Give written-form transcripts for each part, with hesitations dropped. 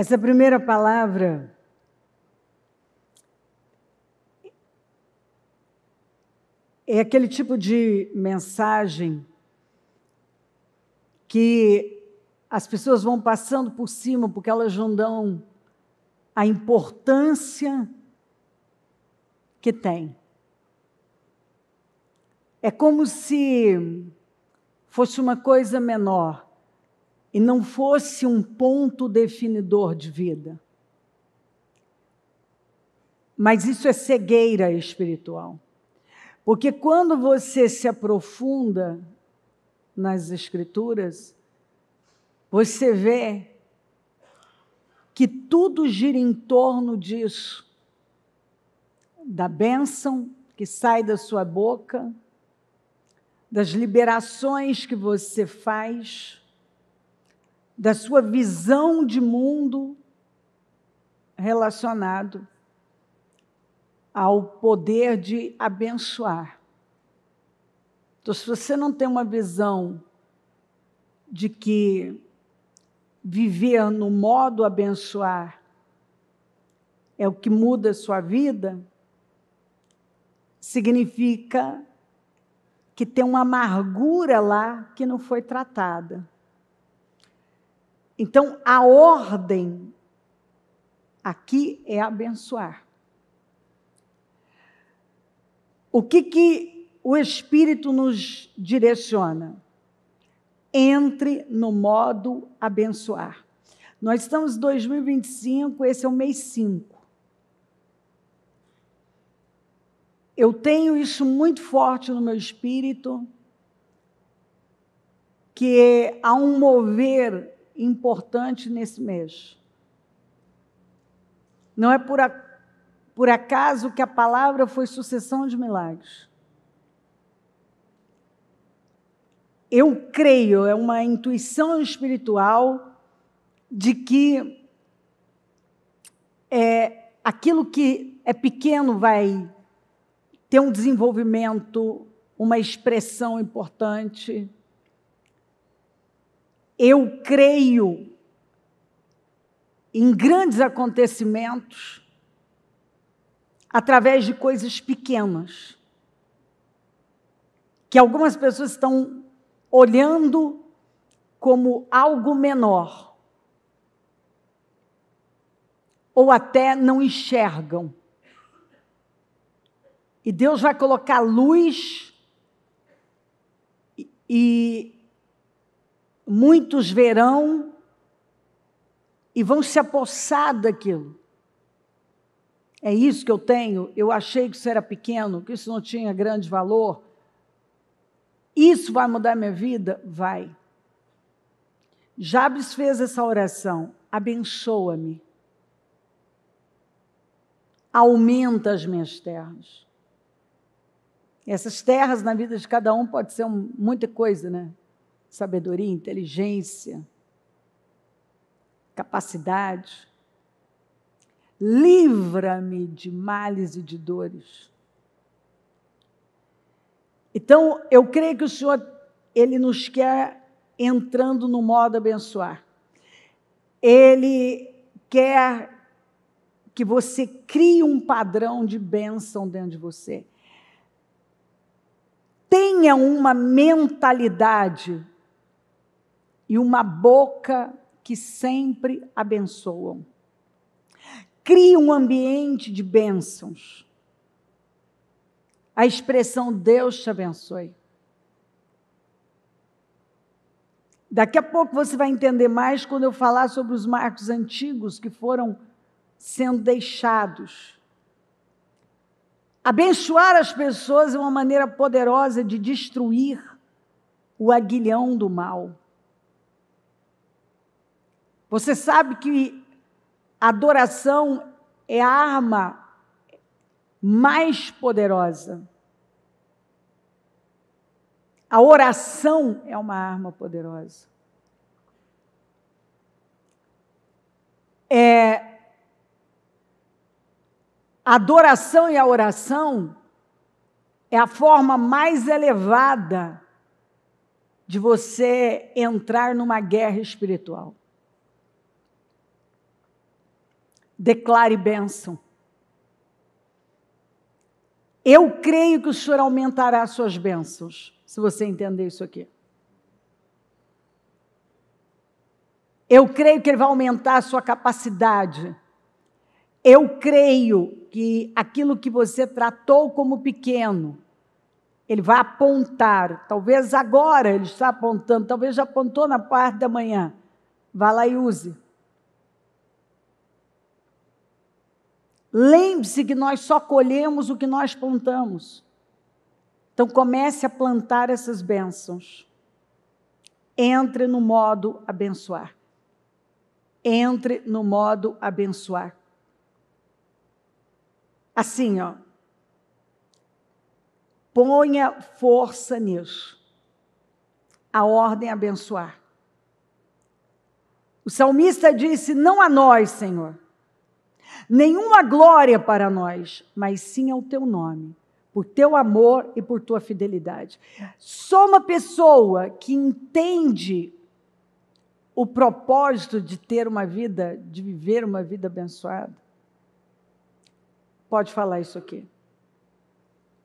Essa primeira palavra é aquele tipo de mensagem que as pessoas vão passando por cima porque elas não dão a importância que tem. É como se fosse uma coisa menor e não fosse um ponto definidor de vida. Mas isso é cegueira espiritual. Porque quando você se aprofunda nas Escrituras, você vê que tudo gira em torno disso, da bênção que sai da sua boca, das liberações que você faz, da sua visão de mundo relacionado ao poder de abençoar. Então, se você não tem uma visão de que viver no modo abençoar é o que muda a sua vida, significa que tem uma amargura lá que não foi tratada. Então, a ordem aqui é abençoar. O que o Espírito nos direciona? Entre no modo abençoar. Nós estamos em 2025, esse é o mês 5. Eu tenho isso muito forte no meu espírito, que há um mover importante nesse mês. Não é por acaso que a palavra foi sucessão de milagres. Eu creio, é uma intuição espiritual de que aquilo que é pequeno vai ter um desenvolvimento, uma expressão importante. Eu creio em grandes acontecimentos através de coisas pequenas, que algumas pessoas estão olhando como algo menor, ou até não enxergam. E Deus vai colocar luz e muitos verão e vão se apossar daquilo. É isso que eu tenho. Eu achei que isso era pequeno, que isso não tinha grande valor. Isso vai mudar minha vida? Vai. Jabes fez essa oração: abençoa-me. Aumenta as minhas terras. Essas terras na vida de cada um pode ser muita coisa, né? Sabedoria, inteligência, capacidade. Livra-me de males e de dores. Então, eu creio que o Senhor, Ele nos quer entrando no modo abençoar. Ele quer que você crie um padrão de bênção dentro de você. Tenha uma mentalidade e uma boca que sempre abençoam. Crie um ambiente de bênçãos. A expressão Deus te abençoe. Daqui a pouco você vai entender mais quando eu falar sobre os marcos antigos que foram sendo deixados. Abençoar as pessoas é uma maneira poderosa de destruir o aguilhão do mal. Você sabe que a adoração é a arma mais poderosa. A oração é uma arma poderosa. A adoração e a oração é a forma mais elevada de você entrar numa guerra espiritual. Declare bênção. Eu creio que o Senhor aumentará as suas bênçãos, se você entender isso aqui. Eu creio que Ele vai aumentar a sua capacidade. Eu creio que aquilo que você tratou como pequeno, Ele vai apontar. Talvez agora Ele está apontando, talvez já apontou na parte da manhã. Vá lá e use. Lembre-se que nós só colhemos o que nós plantamos. Então comece a plantar essas bênçãos. Entre no modo abençoar. Entre no modo abençoar. Assim, ó. Ponha força nisso. A ordem é abençoar. O salmista disse, não a nós, Senhor, nenhuma glória para nós, mas sim ao teu nome, por teu amor e por tua fidelidade. Só uma pessoa que entende o propósito de ter uma vida, de viver uma vida abençoada, pode falar isso aqui.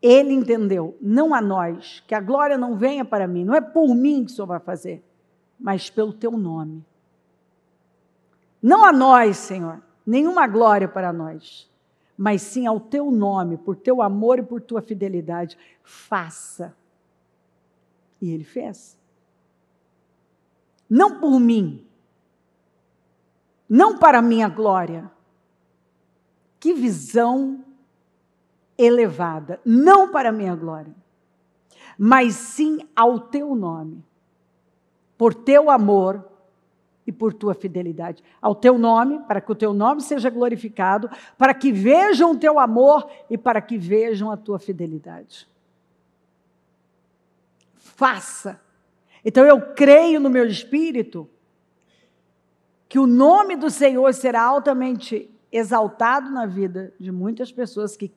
Ele entendeu, não a nós, que a glória não venha para mim, não é por mim que o Senhor vai fazer, mas pelo teu nome. Não a nós, Senhor, nenhuma glória para nós, mas sim ao teu nome, por teu amor e por tua fidelidade, faça. E ele fez. Não por mim, não para a minha glória. Que visão elevada, não para a minha glória, mas sim ao teu nome, por teu amor e por tua fidelidade. Ao teu nome, para que o teu nome seja glorificado, para que vejam o teu amor e para que vejam a tua fidelidade. Faça. Então eu creio no meu espírito que o nome do Senhor será altamente exaltado na vida de muitas pessoas que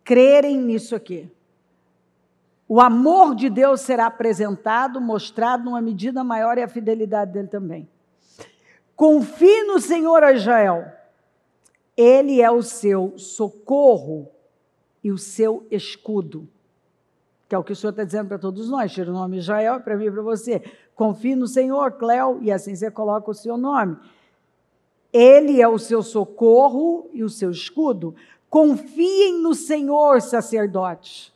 crerem nisso aqui. O amor de Deus será apresentado, mostrado numa medida maior e a fidelidade dele também. Confie no Senhor, Israel. Ele é o seu socorro e o seu escudo. Que é o que o Senhor está dizendo para todos nós. Tira o nome Israel para mim e para você. Confie no Senhor, Cléo, e assim você coloca o seu nome. Ele é o seu socorro e o seu escudo. Confiem no Senhor, sacerdotes.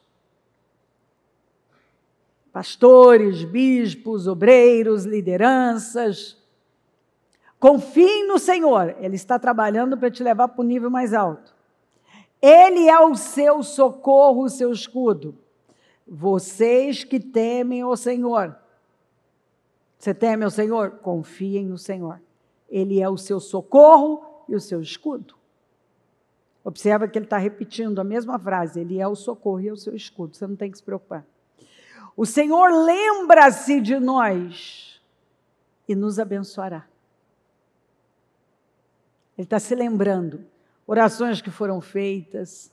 Pastores, bispos, obreiros, lideranças. Confiem no Senhor. Ele está trabalhando para te levar para o nível mais alto. Ele é o seu socorro, o seu escudo. Vocês que temem o Senhor. Você teme ao Senhor? Confiem no Senhor. Ele é o seu socorro e o seu escudo. Observa que ele está repetindo a mesma frase. Ele é o socorro e o seu escudo. Você não tem que se preocupar. O Senhor lembra-se de nós e nos abençoará. Ele está se lembrando. Orações que foram feitas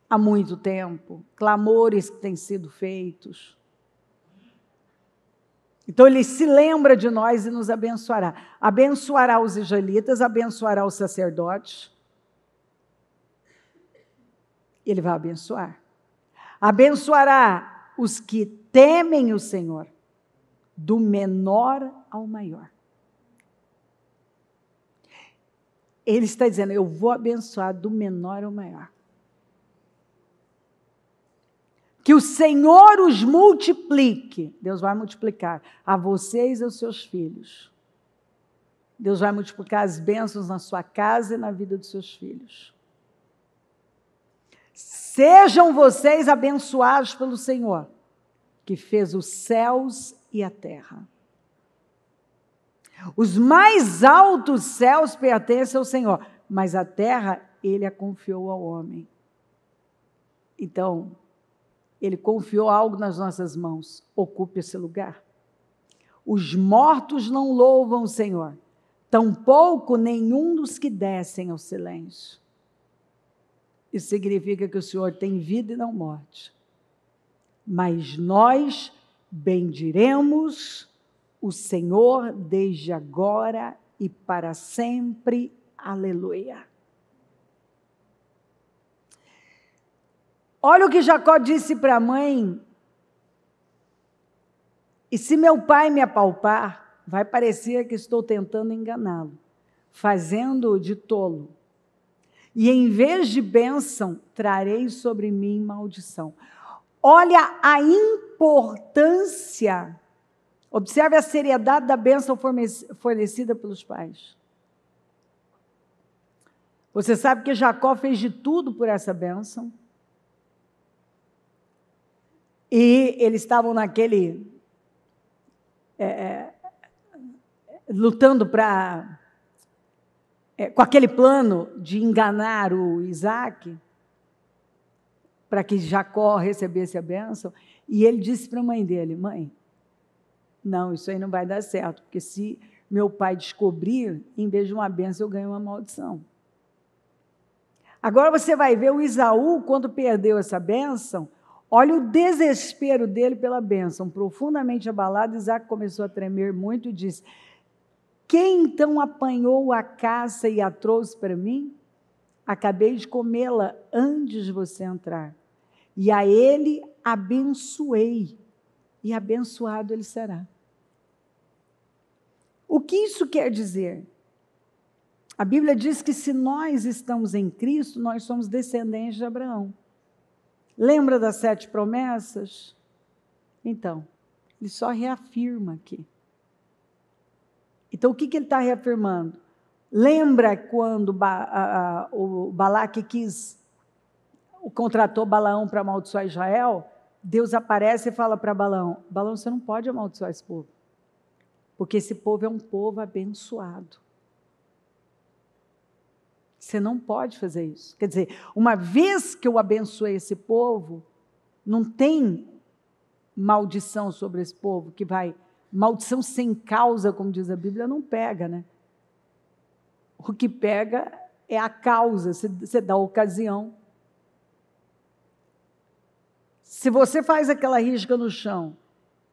há muito tempo. Clamores que têm sido feitos. Então ele se lembra de nós e nos abençoará. Abençoará os israelitas, abençoará os sacerdotes. Ele vai abençoar. Abençoará os que temem o Senhor, do menor ao maior. Ele está dizendo, eu vou abençoar do menor ao maior. Que o Senhor os multiplique. Deus vai multiplicar a vocês e aos seus filhos. Deus vai multiplicar as bênçãos na sua casa e na vida dos seus filhos. Sejam vocês abençoados pelo Senhor, que fez os céus e a terra. Os mais altos céus pertencem ao Senhor, mas a terra Ele a confiou ao homem. Então, Ele confiou algo nas nossas mãos. Ocupe esse lugar. Os mortos não louvam o Senhor, tampouco nenhum dos que descem ao silêncio. Isso significa que o Senhor tem vida e não morte. Mas nós bendiremos o Senhor desde agora e para sempre. Aleluia. Olha o que Jacó disse para a mãe. E se meu pai me apalpar, vai parecer que estou tentando enganá-lo, fazendo-o de tolo. E em vez de bênção, trarei sobre mim maldição. Olha a importância, observe a seriedade da bênção fornecida pelos pais. Você sabe que Jacó fez de tudo por essa bênção. E eles estavam lutando com aquele plano de enganar o Isaac, para que Jacó recebesse a bênção. E ele disse para a mãe dele: mãe, não, isso aí não vai dar certo, porque se meu pai descobrir, em vez de uma bênção, eu ganho uma maldição. Agora você vai ver o Esaú, quando perdeu essa bênção, olha o desespero dele pela bênção. Profundamente abalado, Isaac começou a tremer muito e disse: quem então apanhou a caça e a trouxe para mim? Acabei de comê-la antes de você entrar. E a ele abençoei, e abençoado ele será. O que isso quer dizer? A Bíblia diz que se nós estamos em Cristo, nós somos descendentes de Abraão. Lembra das 7 promessas? Então, ele só reafirma aqui. Então, o que ele está reafirmando? Lembra quando o Balaque contratou Balaão para amaldiçoar Israel? Deus aparece e fala para Balaão: Balaão, você não pode amaldiçoar esse povo, porque esse povo é um povo abençoado. Você não pode fazer isso. Quer dizer, uma vez que eu abençoei esse povo, não tem maldição sobre esse povo que vai... Maldição sem causa, como diz a Bíblia, não pega, né? O que pega é a causa, você dá a ocasião. Se você faz aquela risca no chão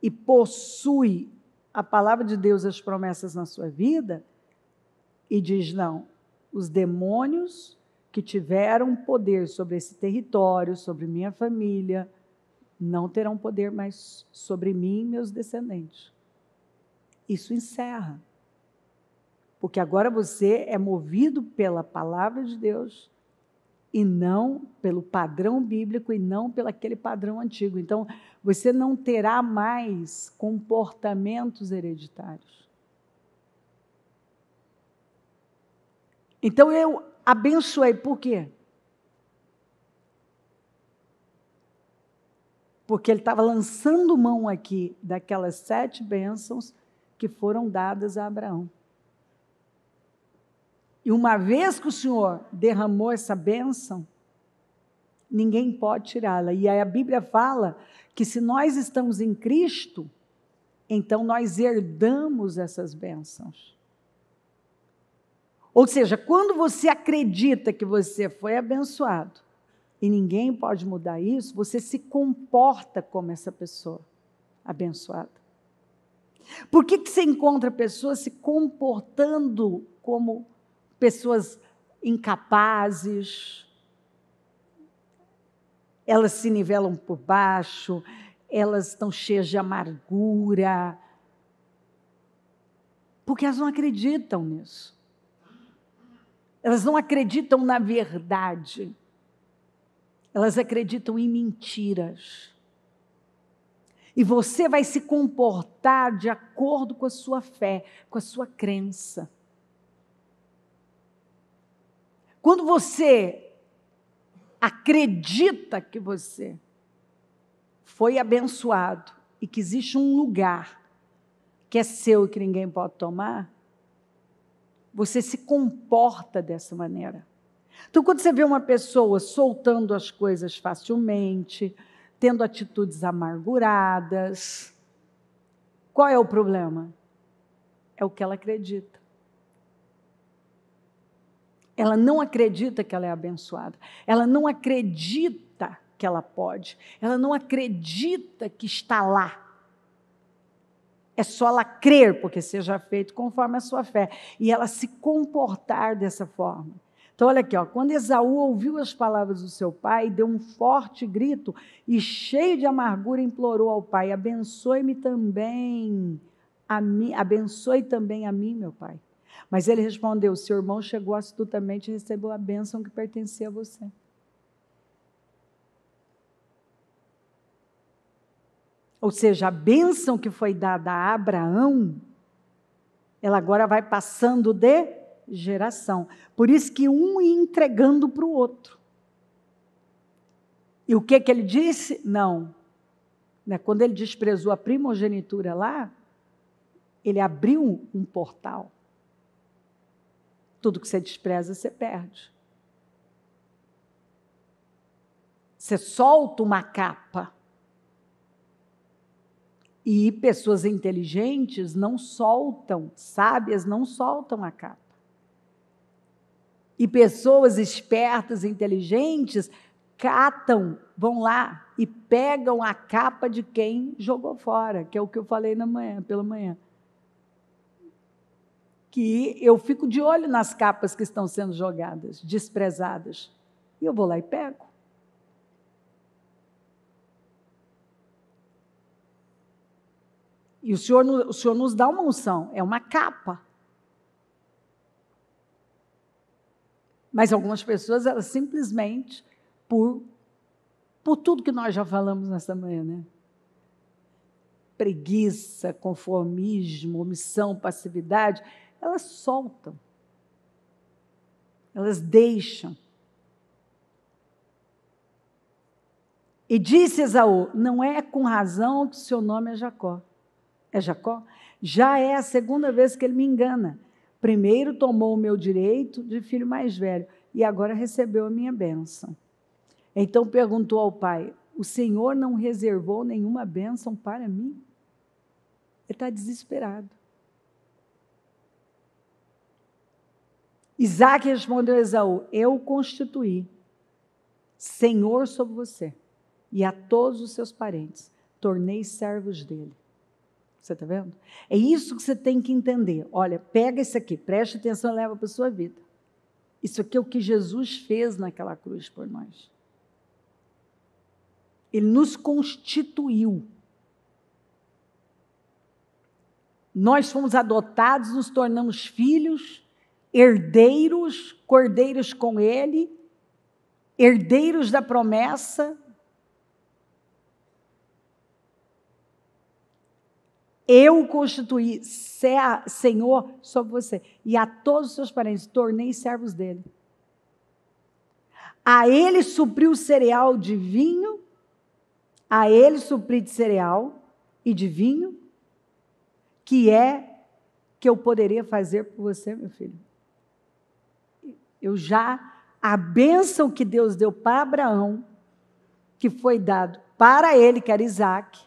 e possui a palavra de Deus, as promessas na sua vida, e diz: não, os demônios que tiveram poder sobre esse território, sobre minha família, não terão poder mais sobre mim e meus descendentes. Isso encerra. Porque agora você é movido pela palavra de Deus e não pelo padrão bíblico e não pelo aquele padrão antigo. Então, você não terá mais comportamentos hereditários. Então, eu abençoei. Por quê? Porque ele estava lançando mão aqui daquelas 7 bênçãos que foram dadas a Abraão. E uma vez que o Senhor derramou essa bênção, ninguém pode tirá-la. E aí a Bíblia fala que se nós estamos em Cristo, então nós herdamos essas bênçãos. Ou seja, quando você acredita que você foi abençoado, e ninguém pode mudar isso, você se comporta como essa pessoa abençoada. Por que você encontra pessoas se comportando como pessoas incapazes? Elas se nivelam por baixo, elas estão cheias de amargura, porque elas não acreditam nisso. Elas não acreditam na verdade. Elas acreditam em mentiras. E você vai se comportar de acordo com a sua fé, com a sua crença. Quando você acredita que você foi abençoado e que existe um lugar que é seu e que ninguém pode tomar, você se comporta dessa maneira. Então, quando você vê uma pessoa soltando as coisas facilmente, tendo atitudes amarguradas, qual é o problema? É o que ela acredita. Ela não acredita que ela é abençoada. Ela não acredita que ela pode. Ela não acredita que está lá. É só ela crer, porque seja feito conforme a sua fé. E ela se comportar dessa forma. Então, olha aqui, ó, quando Esaú ouviu as palavras do seu pai, deu um forte grito e, cheio de amargura, implorou ao pai: abençoe-me também, abençoe também a mim, meu pai. Mas ele respondeu: seu irmão chegou astutamente e recebeu a bênção que pertencia a você. Ou seja, a bênção que foi dada a Abraão, ela agora vai passando de geração. Por isso que um ia entregando para o outro. E o que ele disse? Não. Quando ele desprezou a primogenitura lá, ele abriu um portal. Tudo que você despreza, você perde. Você solta uma capa. E pessoas inteligentes não soltam, sábias não soltam a capa. E pessoas espertas, inteligentes, catam, vão lá e pegam a capa de quem jogou fora, que é o que eu falei pela manhã. Que eu fico de olho nas capas que estão sendo jogadas, desprezadas. E eu vou lá e pego. E o Senhor nos dá uma unção, é uma capa. Mas algumas pessoas, elas simplesmente, por tudo que nós já falamos nessa manhã, né? Preguiça, conformismo, omissão, passividade, elas soltam. Elas deixam. E disse Esaú: não é com razão que o seu nome é Jacó. É Jacó? Já é a segunda vez que ele me engana. Primeiro tomou o meu direito de filho mais velho e agora recebeu a minha bênção. Então perguntou ao pai: o Senhor não reservou nenhuma bênção para mim? Ele está desesperado. Isaque respondeu a Esaú: eu o constituí senhor sobre você e a todos os seus parentes, tornei servos dele. Você está vendo? É isso que você tem que entender. Olha, pega isso aqui, preste atenção e leva para a sua vida. Isso aqui é o que Jesus fez naquela cruz por nós. Ele nos constituiu. Nós fomos adotados, nos tornamos filhos, herdeiros, cordeiros com Ele, herdeiros da promessa. Eu o constituí Senhor sobre você e a todos os seus parentes, tornei servos dele. A ele supriu cereal de vinho, a ele supri de cereal e de vinho, que eu poderia fazer por você, meu filho. A bênção que Deus deu para Abraão, que foi dado para ele, que era Isaque,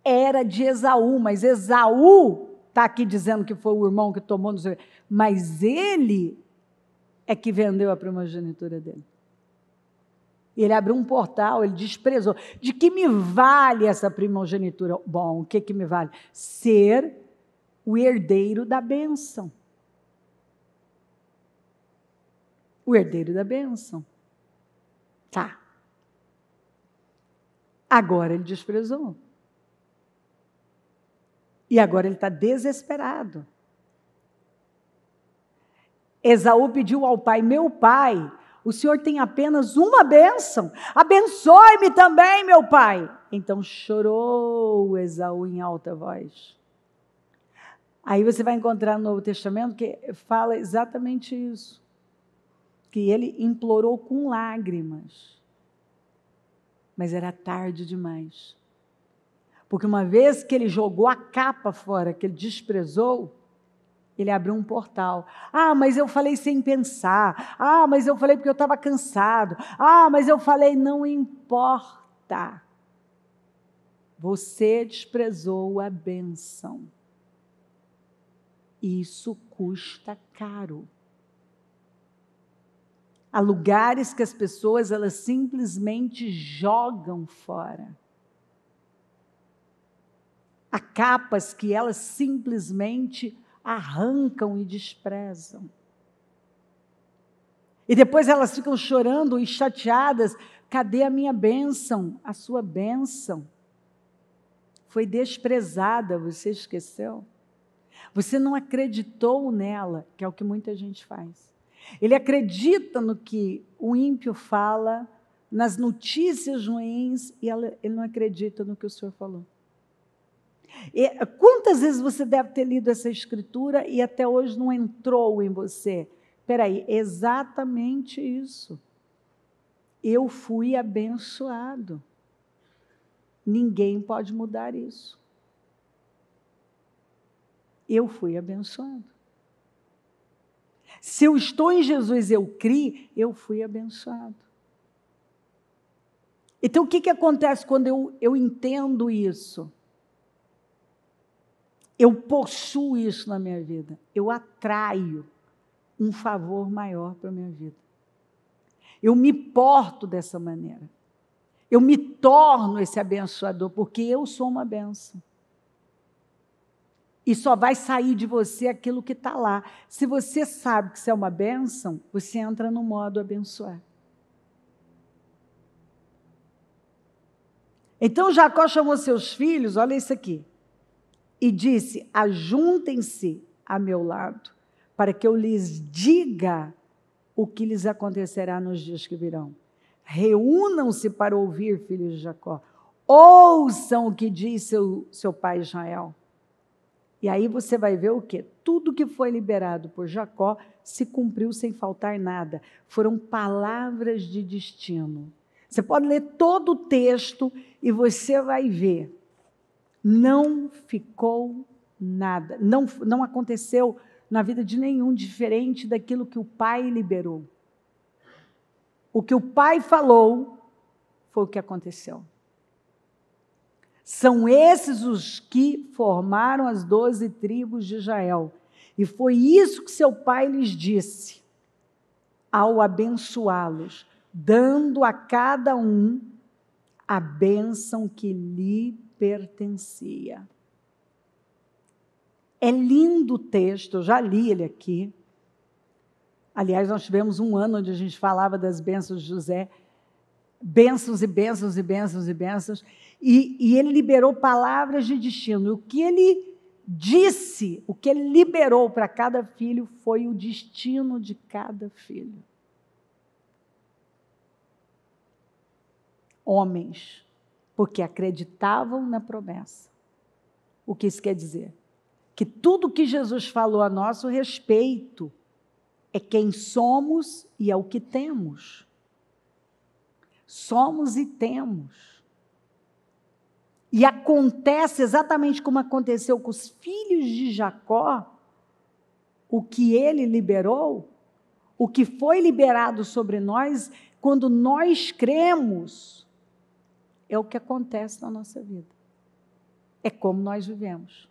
era de Esaú, mas Esaú está aqui dizendo que foi o irmão que tomou, mas ele é que vendeu a primogenitura dele. Ele abriu um portal, ele desprezou. De que me vale essa primogenitura? Bom, o que me vale? Ser o herdeiro da bênção. O herdeiro da bênção. Tá. Agora ele desprezou. E agora ele está desesperado. Esaú pediu ao pai: meu pai, o senhor tem apenas uma bênção, abençoe-me também, meu pai. Então chorou Esaú em alta voz. Aí você vai encontrar no Novo Testamento que fala exatamente isso, que ele implorou com lágrimas, mas era tarde demais. Porque uma vez que ele jogou a capa fora, que ele desprezou, ele abriu um portal. Ah, mas eu falei sem pensar. Ah, mas eu falei porque eu estava cansado. Ah, mas eu falei, não importa. Você desprezou a bênção. Isso custa caro. Há lugares que as pessoas, elas simplesmente jogam fora. Há capas que elas simplesmente arrancam e desprezam. E depois elas ficam chorando e chateadas. Cadê a minha bênção? A sua bênção foi desprezada, você esqueceu? Você não acreditou nela, que é o que muita gente faz. Ele acredita no que o ímpio fala, nas notícias ruins, e ele não acredita no que o Senhor falou. E quantas vezes você deve ter lido essa escritura e até hoje não entrou em você? Espera aí, exatamente isso. Eu fui abençoado. Ninguém pode mudar isso. Eu fui abençoado. Se eu estou em Jesus, eu criei, eu fui abençoado. Então, o que acontece quando eu entendo isso? Eu possuo isso na minha vida. Eu atraio um favor maior para a minha vida. Eu me porto dessa maneira. Eu me torno esse abençoador, porque eu sou uma bênção. E só vai sair de você aquilo que está lá. Se você sabe que você é uma bênção, você entra no modo abençoar. Então Jacó chamou seus filhos, olha isso aqui, e disse: ajuntem-se a meu lado, para que eu lhes diga o que lhes acontecerá nos dias que virão. Reúnam-se para ouvir, filhos de Jacó. Ouçam o que diz seu pai Israel. E aí você vai ver o quê? Tudo que foi liberado por Jacó se cumpriu sem faltar nada. Foram palavras de destino. Você pode ler todo o texto e você vai ver. Não ficou nada. Não aconteceu na vida de nenhum diferente daquilo que o pai liberou. O que o pai falou foi o que aconteceu. São esses os que formaram as 12 tribos de Israel. E foi isso que seu pai lhes disse ao abençoá-los, dando a cada um a bênção que lhe pertencia. É lindo o texto, eu já li ele aqui. Aliás, nós tivemos um ano onde a gente falava das bênçãos de José. Bênçãos e bênçãos e bênçãos e bênçãos. E ele liberou palavras de destino. E o que ele disse, o que ele liberou para cada filho foi o destino de cada filho. Homens, porque acreditavam na promessa. O que isso quer dizer? Que tudo que Jesus falou a nosso respeito é quem somos e é o que temos. Somos e temos. E acontece exatamente como aconteceu com os filhos de Jacó, o que ele liberou, o que foi liberado sobre nós, quando nós cremos, é o que acontece na nossa vida. É como nós vivemos.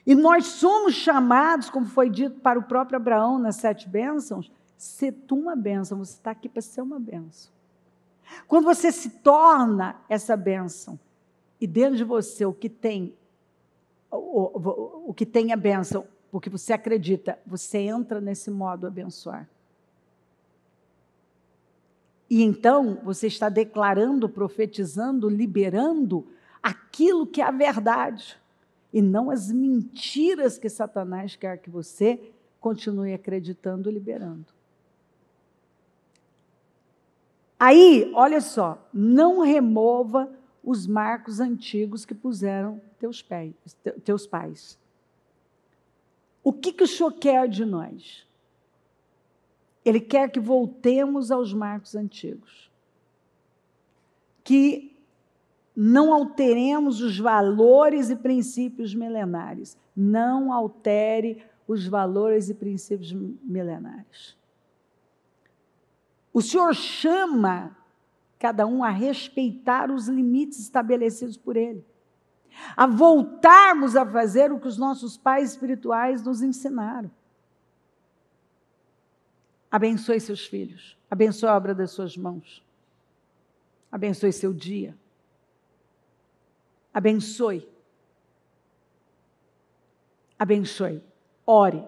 E nós somos chamados, como foi dito para o próprio Abraão nas 7 bênçãos, ser tu uma bênção, você está aqui para ser uma bênção. Quando você se torna essa bênção, e dentro de você o que tem a bênção, porque você acredita, você entra nesse modo abençoar. E então você está declarando, profetizando, liberando aquilo que é a verdade, e não as mentiras que Satanás quer que você continue acreditando e liberando. Aí, olha só, não remova os marcos antigos que puseram teus pais. O que o Senhor quer de nós? Ele quer que voltemos aos marcos antigos. Que não alteremos os valores e princípios milenares. Não altere os valores e princípios milenares. O Senhor chama cada um a respeitar os limites estabelecidos por Ele, a voltarmos a fazer o que os nossos pais espirituais nos ensinaram. Abençoe seus filhos, abençoe a obra das suas mãos, abençoe seu dia, Abençoe. Abençoe. Ore,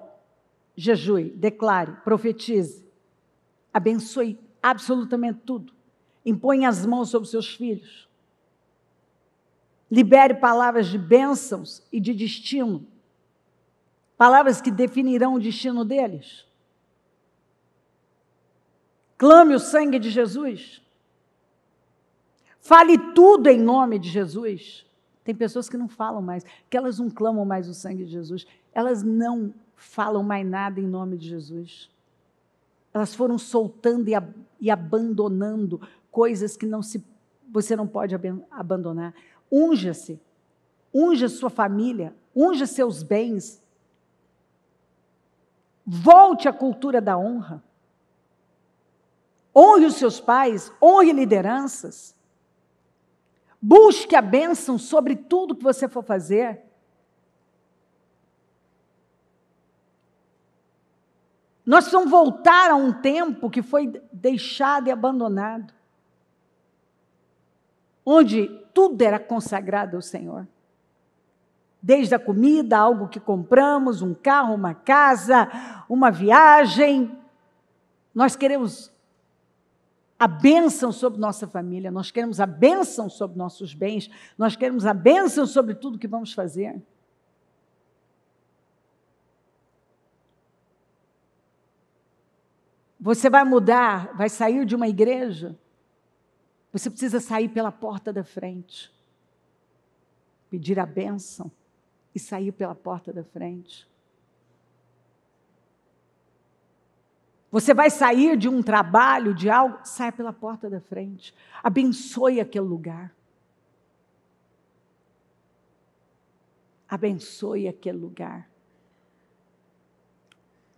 jejue, declare, profetize. Abençoe absolutamente tudo. Imponha as mãos sobre os seus filhos. Libere palavras de bênçãos e de destino. Palavras que definirão o destino deles. Clame o sangue de Jesus. Fale tudo em nome de Jesus. Tem pessoas que não falam mais, que elas não clamam mais o sangue de Jesus. Elas não falam mais nada em nome de Jesus. Elas foram soltando e abandonando coisas que você não pode abandonar. Unja-se. Unja sua família. Unja seus bens. Volte à cultura da honra. Honre os seus pais. Honre lideranças. Busque a bênção sobre tudo que você for fazer. Nós precisamos voltar a um tempo que foi deixado e abandonado, onde tudo era consagrado ao Senhor. Desde a comida, algo que compramos, um carro, uma casa, uma viagem. Nós queremos a bênção sobre nossa família, nós queremos a bênção sobre nossos bens, nós queremos a bênção sobre tudo que vamos fazer. Você vai mudar, vai sair de uma igreja, você precisa sair pela porta da frente, pedir a bênção e sair pela porta da frente. Você vai sair de um trabalho, de algo, saia pela porta da frente. Abençoe aquele lugar. Abençoe aquele lugar.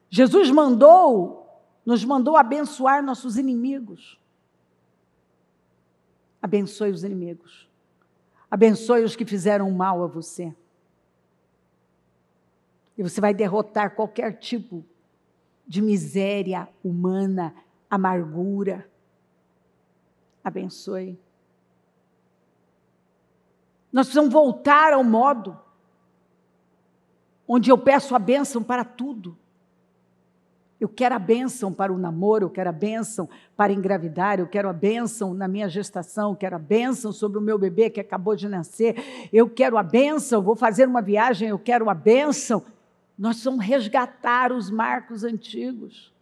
Jesus nos mandou abençoar nossos inimigos. Abençoe os inimigos. Abençoe os que fizeram mal a você. E você vai derrotar qualquer tipo de miséria humana, amargura. Abençoe. Nós precisamos voltar ao modo onde eu peço a bênção para tudo. Eu quero a bênção para o namoro, eu quero a bênção para engravidar, eu quero a bênção na minha gestação, eu quero a bênção sobre o meu bebê que acabou de nascer, eu quero a bênção, vou fazer uma viagem, eu quero a bênção. Nós vamos resgatar os marcos antigos.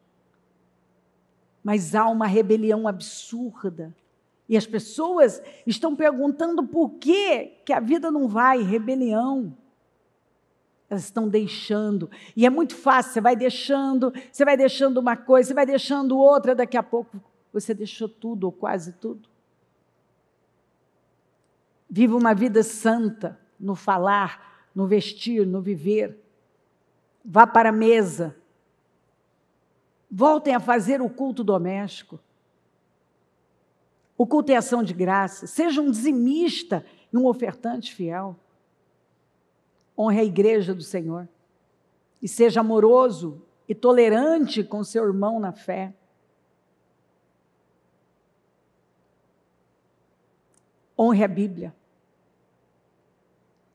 Mas há uma rebelião absurda. E as pessoas estão perguntando por que a vida não vai. Rebelião. Elas estão deixando. E é muito fácil, você vai deixando uma coisa, você vai deixando outra, daqui a pouco você deixou tudo ou quase tudo. Viva uma vida santa no falar, no vestir, no viver. Vá para a mesa. Voltem a fazer o culto doméstico. O culto é ação de graça. Seja um dizimista e um ofertante fiel. Honre a igreja do Senhor. E seja amoroso e tolerante com seu irmão na fé. Honre a Bíblia.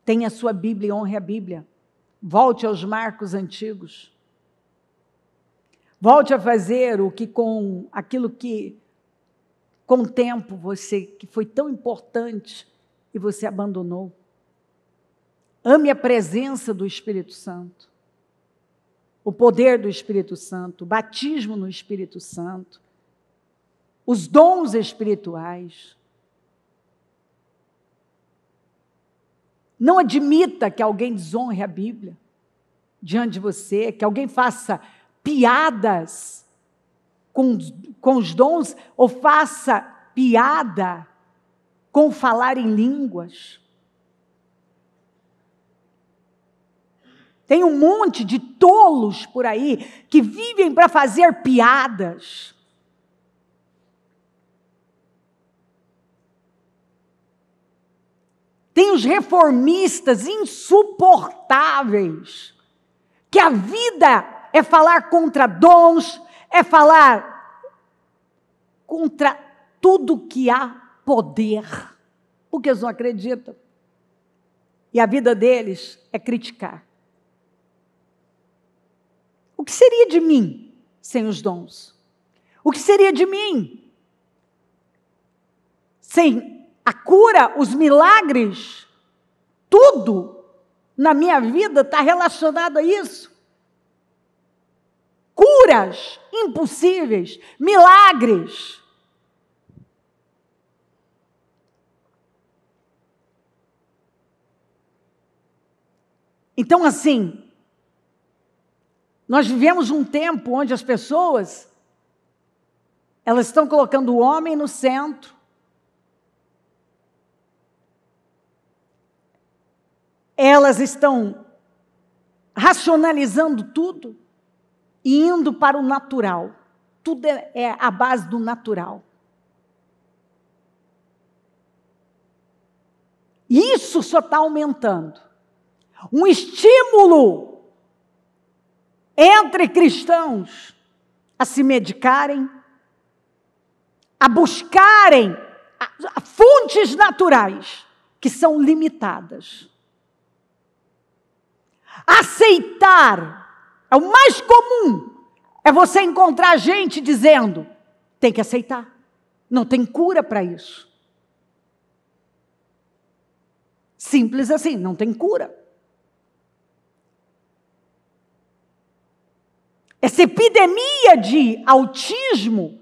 Tenha a sua Bíblia e honre a Bíblia. Volte aos marcos antigos. Volte a fazer aquilo que com o tempo que foi tão importante e você abandonou. Ame a presença do Espírito Santo. O poder do Espírito Santo, o batismo no Espírito Santo, os dons espirituais. Não admita que alguém desonre a Bíblia diante de você, que alguém faça piadas com os dons, ou faça piada com falar em línguas. Tem um monte de tolos por aí que vivem para fazer piadas. Tem os reformistas insuportáveis, que a vida é falar contra dons, é falar contra tudo que há poder, porque eles não acreditam. e a vida deles é criticar. O que seria de mim sem os dons? O que seria de mim sem a cura, os milagres? Tudo na minha vida está relacionado a isso. Curas impossíveis, milagres. Então, assim, nós vivemos um tempo onde as pessoas, elas estão colocando o homem no centro, elas estão racionalizando tudo e indo para o natural. Tudo é a base do natural. Isso só está aumentando. Um estímulo entre cristãos a se medicarem, a buscarem fontes naturais que são limitadas. Aceitar, é o mais comum, é você encontrar gente dizendo, tem que aceitar, não tem cura para isso. Simples assim, não tem cura. Essa epidemia de autismo,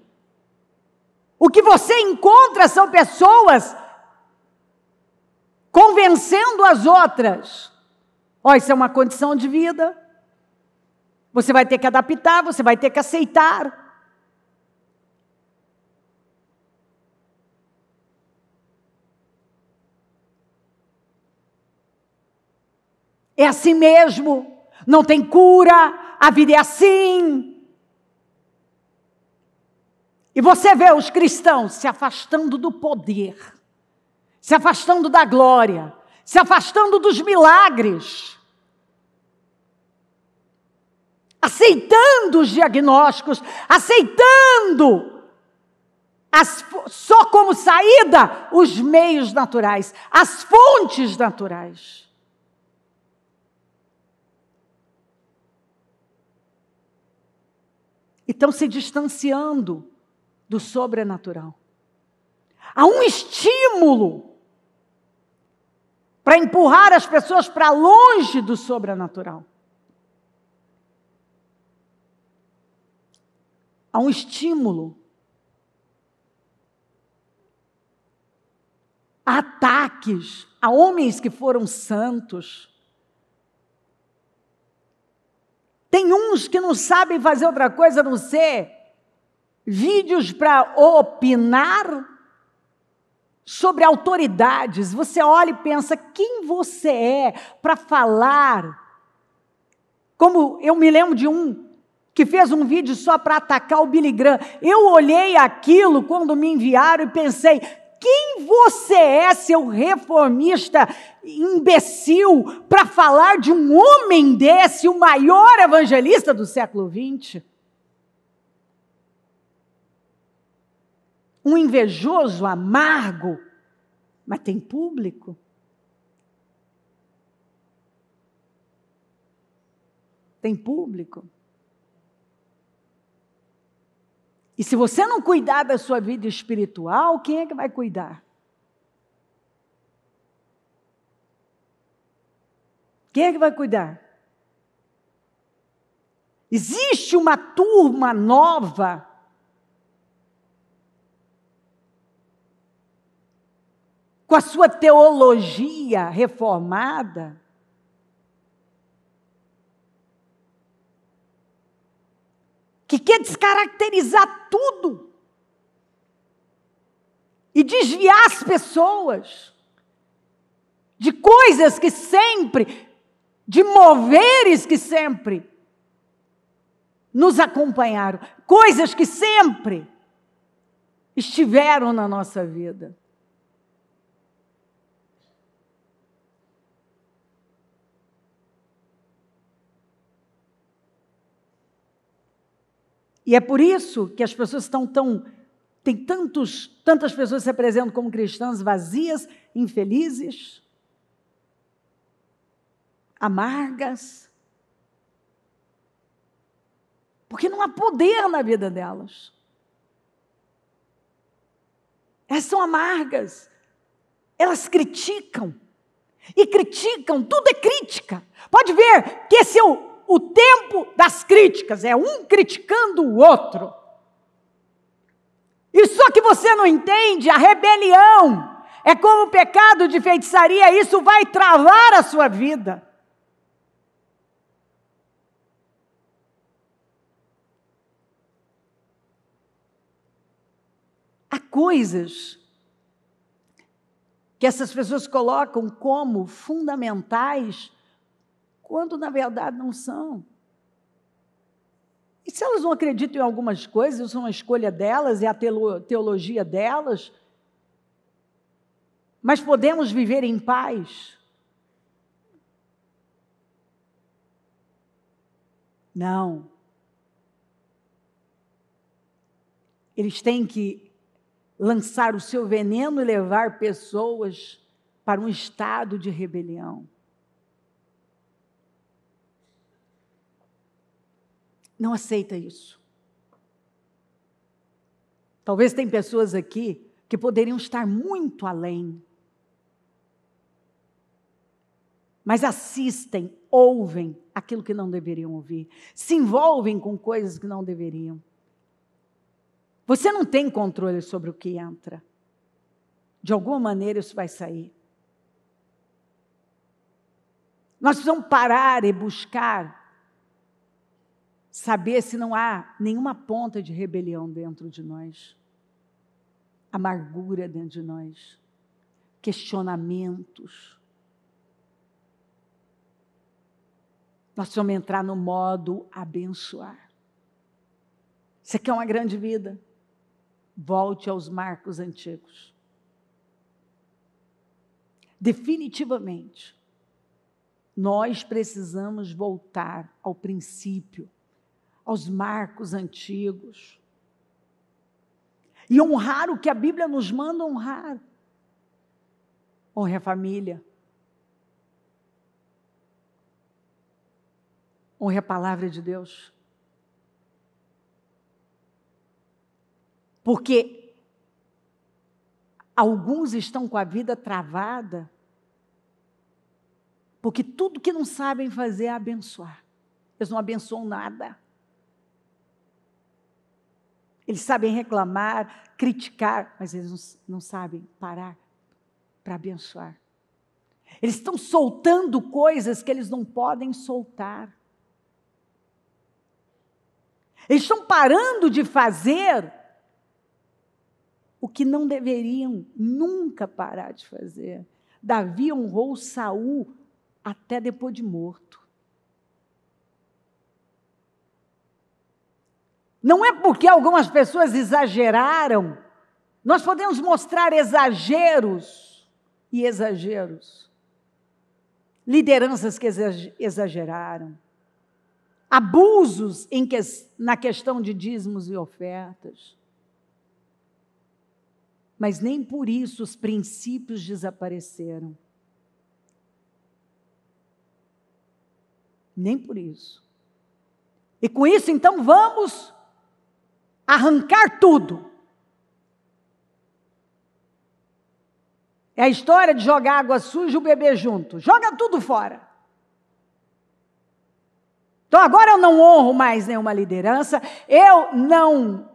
o que você encontra são pessoas convencendo as outras. Ó, isso é uma condição de vida. Você vai ter que adaptar, você vai ter que aceitar. É assim mesmo, não tem cura. A vida é assim. E você vê os cristãos se afastando do poder, se afastando da glória, se afastando dos milagres, aceitando os diagnósticos, aceitando só como saída os meios naturais, as fontes naturais. E estão se distanciando do sobrenatural. Há um estímulo para empurrar as pessoas para longe do sobrenatural. Há um estímulo a ataques a homens que foram santos. Tem uns que não sabem fazer outra coisa a não ser vídeos para opinar sobre autoridades. Você olha e pensa, quem você é para falar? Como eu me lembro de um que fez um vídeo só para atacar o Billy Graham. Eu olhei aquilo quando me enviaram e pensei, quem você é, seu reformista imbecil, para falar de um homem desse, o maior evangelista do século XX? Um invejoso, amargo, mas tem público. Tem público. E se você não cuidar da sua vida espiritual, quem é que vai cuidar? Quem é que vai cuidar? Existe uma turma nova com a sua teologia reformada, que quer descaracterizar tudo e desviar as pessoas de coisas que sempre, de moveres que sempre nos acompanharam, coisas que sempre estiveram na nossa vida. E é por isso que as pessoas tem tantas pessoas se apresentam como cristãs vazias, infelizes. amargas, porque não há poder na vida delas. Elas são amargas, elas criticam, e criticam, tudo é crítica. Pode ver que esse é o tempo das críticas, é um criticando o outro. E só que você não entende, a rebelião é como o pecado de feitiçaria, isso vai travar a sua vida. Há coisas que essas pessoas colocam como fundamentais, quando na verdade não são. E se elas não acreditam em algumas coisas, isso é uma escolha delas, é a teologia delas, mas podemos viver em paz? Não. Eles têm que lançar o seu veneno e levar pessoas para um estado de rebelião. Não aceita isso. Talvez tem pessoas aqui que poderiam estar muito além, mas assistem, ouvem aquilo que não deveriam ouvir, se envolvem com coisas que não deveriam. Você não tem controle sobre o que entra. De alguma maneira isso vai sair. Nós precisamos parar e buscar saber se não há nenhuma ponta de rebelião dentro de nós, amargura dentro de nós, questionamentos. Nós precisamos entrar no modo abençoar. Você quer uma grande vida? Volte aos marcos antigos. Definitivamente, nós precisamos voltar ao princípio, aos marcos antigos, e honrar o que a Bíblia nos manda honrar. Honre a família. Honre a palavra de Deus. Porque alguns estão com a vida travada, porque tudo que não sabem fazer é abençoar. Eles não abençoam nada. Eles sabem reclamar, criticar, mas eles não sabem parar para abençoar. Eles estão soltando coisas que eles não podem soltar. Eles estão parando de fazer o que não deveriam nunca parar de fazer. Davi honrou Saul até depois de morto. Não é porque algumas pessoas exageraram. Nós podemos mostrar exageros e exageros. Lideranças que exageraram. Abusos na questão de dízimos e ofertas. Mas nem por isso os princípios desapareceram. Nem por isso. E com isso, então, vamos arrancar tudo. É a história de jogar água suja e o bebê junto. Joga tudo fora. Então, agora eu não honro mais nenhuma liderança, eu não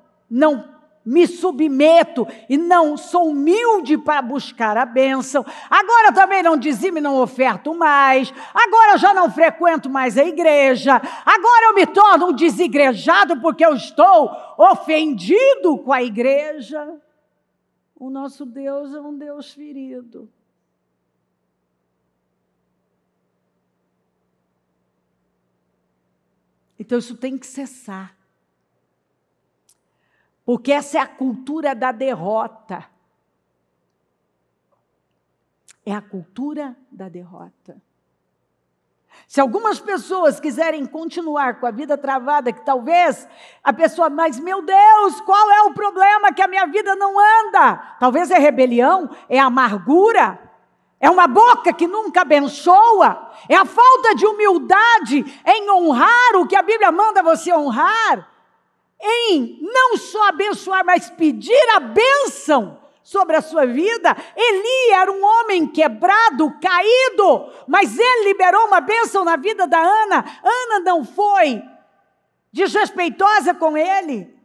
me submeto e não sou humilde para buscar a bênção. Agora eu também não dizimo e não oferto mais. Agora eu já não frequento mais a igreja. Agora eu me torno um desigrejado porque eu estou ofendido com a igreja. O nosso Deus é um Deus ferido. Então isso tem que cessar. Porque essa é a cultura da derrota. É a cultura da derrota. Se algumas pessoas quiserem continuar com a vida travada, que talvez a pessoa, mas meu Deus, qual é o problema que a minha vida não anda? Talvez é rebelião, é amargura, É uma boca que nunca abençoa. É a falta de humildade em honrar o que a Bíblia manda você honrar. Em não só abençoar, mas pedir a bênção sobre a sua vida. Eli era um homem quebrado, caído, mas ele liberou uma bênção na vida da Ana. Ana não foi desrespeitosa com ele.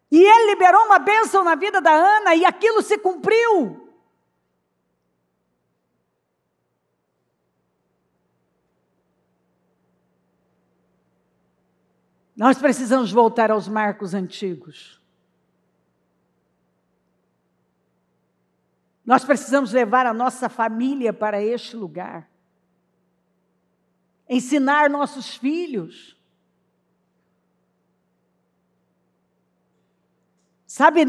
E ele liberou uma bênção na vida da Ana e aquilo se cumpriu. Nós precisamos voltar aos marcos antigos. Nós precisamos levar a nossa família para este lugar. Ensinar nossos filhos. Sabe,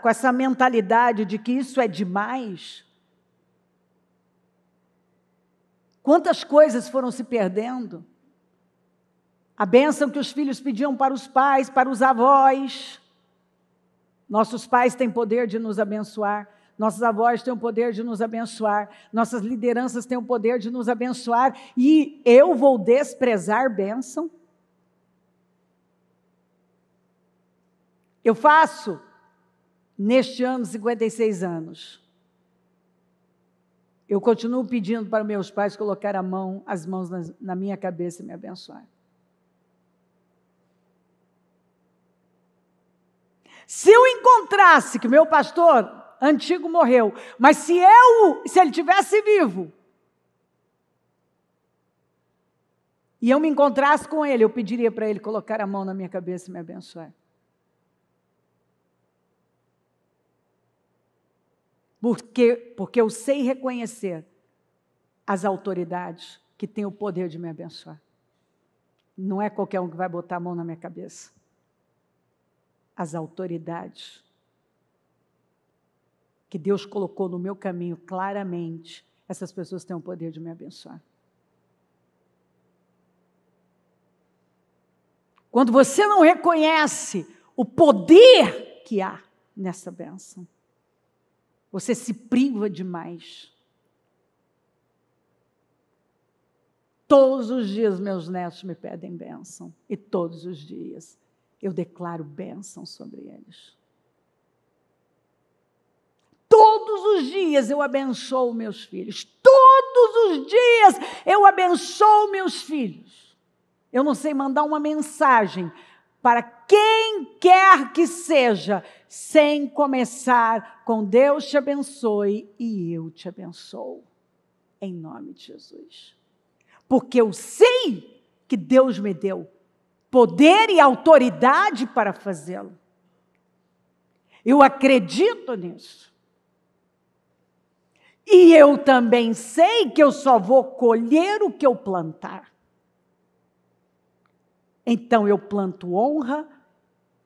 com essa mentalidade de que isso é demais? Quantas coisas foram se perdendo? A bênção que os filhos pediam para os pais, para os avós. Nossos pais têm poder de nos abençoar. Nossos avós têm o poder de nos abençoar. Nossas lideranças têm o poder de nos abençoar. E eu vou desprezar bênção? Eu faço, neste ano, 56 anos. Eu continuo pedindo para meus pais colocar as mãos na minha cabeça e me abençoar. Se eu encontrasse que o meu pastor antigo morreu, mas se ele tivesse vivo, e eu me encontrasse com ele, eu pediria para ele colocar a mão na minha cabeça e me abençoar. Porque eu sei reconhecer as autoridades que têm o poder de me abençoar. Não é qualquer um que vai botar a mão na minha cabeça. As autoridades que Deus colocou no meu caminho claramente, essas pessoas têm o poder de me abençoar. Quando você não reconhece o poder que há nessa bênção, você se priva demais. Todos os dias meus netos me pedem bênção. E todos os dias eu declaro bênção sobre eles. Todos os dias eu abençoo meus filhos. Todos os dias eu abençoo meus filhos. Eu não sei mandar uma mensagem para quem quer que seja, sem começar com Deus te abençoe e eu te abençoo. Em nome de Jesus. Porque eu sei que Deus me deu poder e autoridade para fazê-lo. Eu acredito nisso. E eu também sei que eu só vou colher o que eu plantar. Então eu planto honra,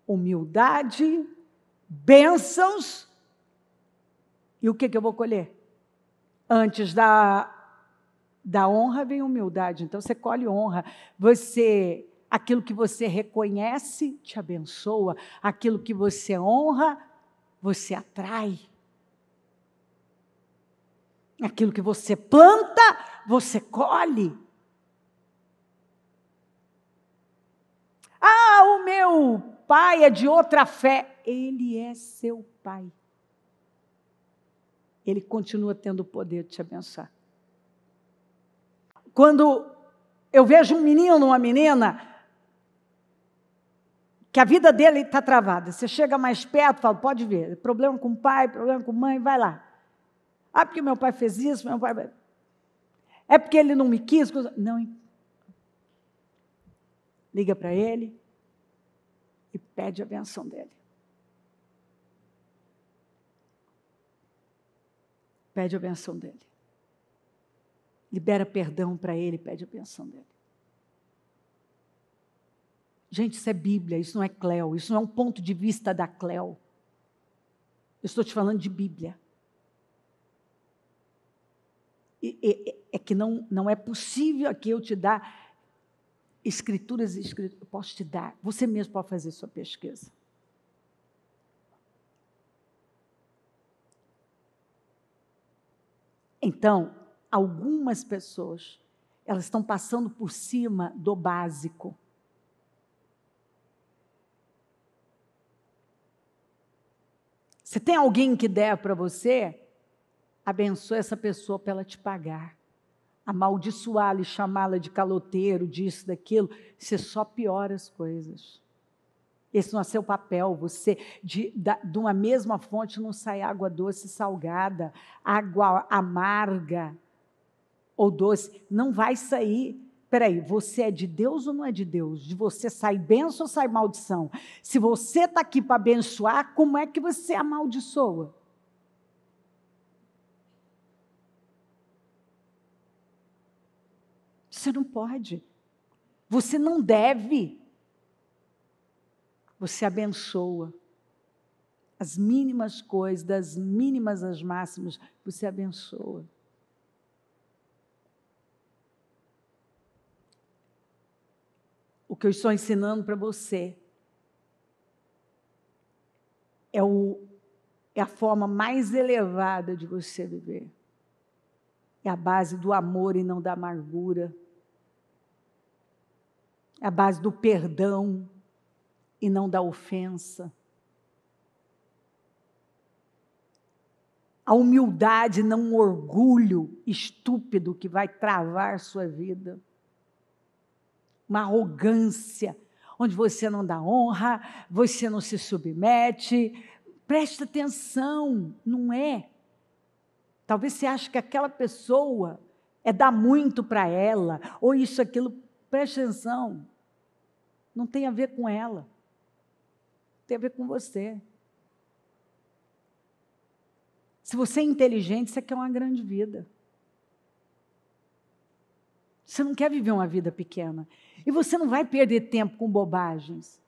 humildade, bênçãos. E o que eu vou colher? Antes da honra vem humildade. Então você colhe honra. Aquilo que você reconhece, te abençoa. Aquilo que você honra, você atrai. Aquilo que você planta, você colhe. Ah, o meu pai é de outra fé. Ele é seu pai. Ele continua tendo o poder de te abençoar. Quando eu vejo um menino, uma menina, que a vida dele está travada, você chega mais perto, fala, pode ver, problema com o pai, problema com a mãe, vai lá. Ah, porque meu pai fez isso, meu pai... É porque ele não me quis. Não. Liga para ele e pede a benção dele. Pede a benção dele. Libera perdão para ele, pede a benção dele. Gente, isso é Bíblia, isso não é Cleo, isso não é um ponto de vista da Cleo. Eu estou te falando de Bíblia. É que não é possível aqui eu te dar escrituras, eu posso te dar. Você mesmo pode fazer sua pesquisa. Então, algumas pessoas, elas estão passando por cima do básico. Se tem alguém que der para você, abençoe essa pessoa para ela te pagar. Amaldiçoá-la e chamá-la de caloteiro, disso, daquilo, você só piora as coisas. Esse não é seu papel. Você, de uma mesma fonte não sai água doce e salgada, água amarga ou doce, não vai sair. Espera aí, você é de Deus ou não é de Deus? De você sai bênção ou sai maldição? Se você está aqui para abençoar, como é que você amaldiçoa? Você não pode. Você não deve. Você abençoa. As mínimas coisas, das mínimas às máximas, você abençoa. O que eu estou ensinando para você é a forma mais elevada de você viver. É a base do amor e não da amargura. É a base do perdão e não da ofensa. A humildade, não um orgulho estúpido que vai travar sua vida. Uma arrogância, onde você não dá honra, você não se submete. Presta atenção, não é. Talvez você ache que aquela pessoa é dar muito para ela, ou isso, aquilo. Presta atenção, não tem a ver com ela, tem a ver com você. Se você é inteligente, você quer uma grande vida. Você não quer viver uma vida pequena. E você não vai perder tempo com bobagens.